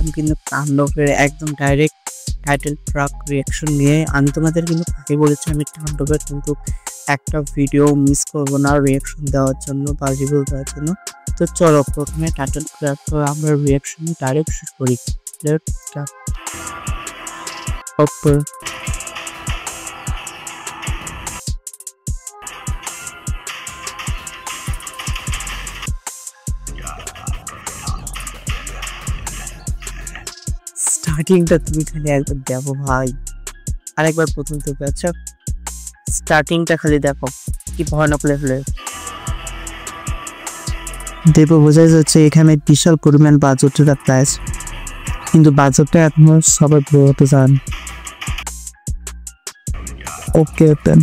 আসলাম কিন্তু তাণ্ডবের একদম ডাইরেক্ট টাইটেল ট্রাক রিয়াকশন নিয়ে। আমি তোমাদের কিন্তু আগে বলেছি আমি তাণ্ডবের কিন্তু একটা ভিডিও মিস করবো না রিয়াকশন দেওয়ার জন্য বা রিভিউ দেওয়ার জন্য। তো চলো প্রথমে টাইটেল ট্রাক আমরা রিয়াকশন ডাইরেক্ট শুরু করি। Let's start. ওপর স্টার্টিংটা তুমি খালি একবার দেখো ভাই, আরেকবার প্রথম থেকে। আচ্ছা স্টার্টিংটা খালি দেখো কি ভয়ানক লেভেলের। দেব বোঝাই যাচ্ছে এখানে বিশাল পরিমাণ বাজেটের প্রাইস, কিন্তু বাজেটটা এখন সবাই বলতে চান। ওকে দেন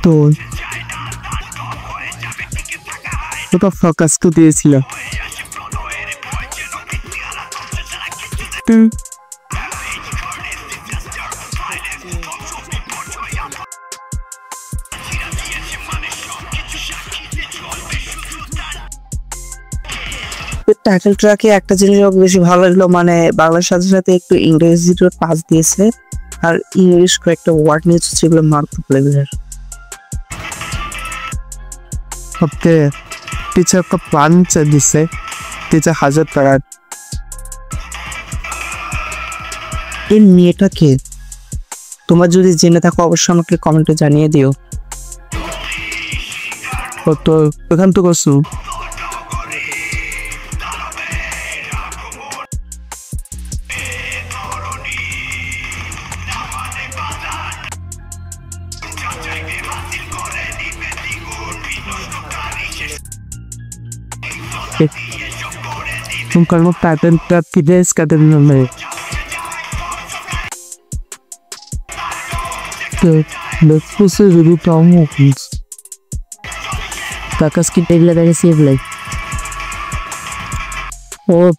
তো ওটা ফোকাস তো দিয়েছিল। টাইটেল ট্র্যাকে একটা জিনিস বেশি ভালো লাগলো, মানে বাংলার সাথে সাথে একটু ইংরেজিরও পাস দিয়েছে, আর ইংলিশ কয়েকটা ওয়ার্ড নিয়েছে যেগুলো মারাত্মক লেভেলের। ওকে টিচার का पांच दिसे टीचर हाजर करा। এই মেয়েটা কে? তোমরা যদি জেনে থাকো অবশ্যই আমাকে কমেন্টে জানিয়ে দিও। তো এখান তো করছো तुम कर्म पैटर्न का किधर इसका दिन में तो देखो से जरूर टाउन प्लीज काकस की टेबल लगा के सेव लाइक और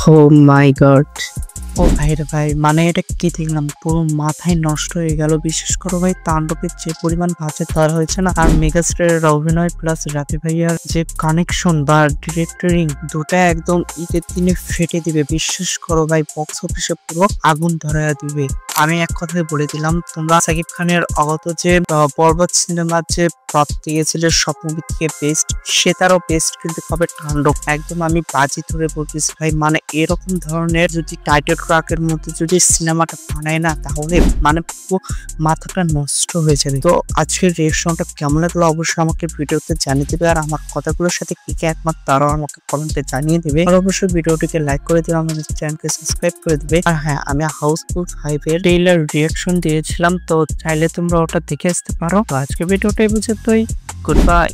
oh my god। ও ভাই রে ভাই, মানে এটা কি দেখলাম, পুরো মাথায় নষ্ট হয়ে গেল। বিশেষ করে ভাই তাণ্ডবের যে পরিমাণ বাজেট ধরা হয়েছে না, আর মেগাস্টারের অভিনয় প্লাস রাতে ভাইয়ার যে কানেকশন বা ডিরেক্টরিং, দুটা একদম ঈদের দিনে ফেটে দিবে। বিশ্বাস করো ভাই, বক্স অফিসে পুরো আগুন ধরা দিবে। আমি এক কথায় বলে দিলাম, তোমরা সাকিব খানের অগত যে পর্বত সিনেমার যে প্রাপ্তি গেছিল সব মুভি থেকে বেস্ট, সে তারও বেস্ট কিন্তু হবে তাণ্ডব। একদম আমি বাজি ধরে বলতেছি ভাই, মানে এরকম ধরনের যদি টাইটেল ট্র্যাকের মধ্যে যদি সিনেমাটা বানায় না, তাহলে মানে পুরো মাথাটা নষ্ট হয়ে যাবে। তো আজকের রিঅ্যাকশনটা কেমন লাগলো অবশ্যই আমাকে ভিডিওতে জানিয়ে দেবে, আর আমার কথাগুলোর সাথে কি কি একমাত্র তারাও আমাকে কমেন্টে জানিয়ে দেবে। আর অবশ্যই ভিডিওটিকে লাইক করে দেবে, আমাদের চ্যানেলকে সাবস্ক্রাইব করে দেবে। আর হ্যাঁ, আমি হাউসফুল 5 এর ট্রেইলার রিঅ্যাকশন দিয়েছিলাম, তো চাইলে তোমরা ওটা দেখে আসতে পারো। তো আজকে ভিডিওটাই বুঝে তুই গুড বাই।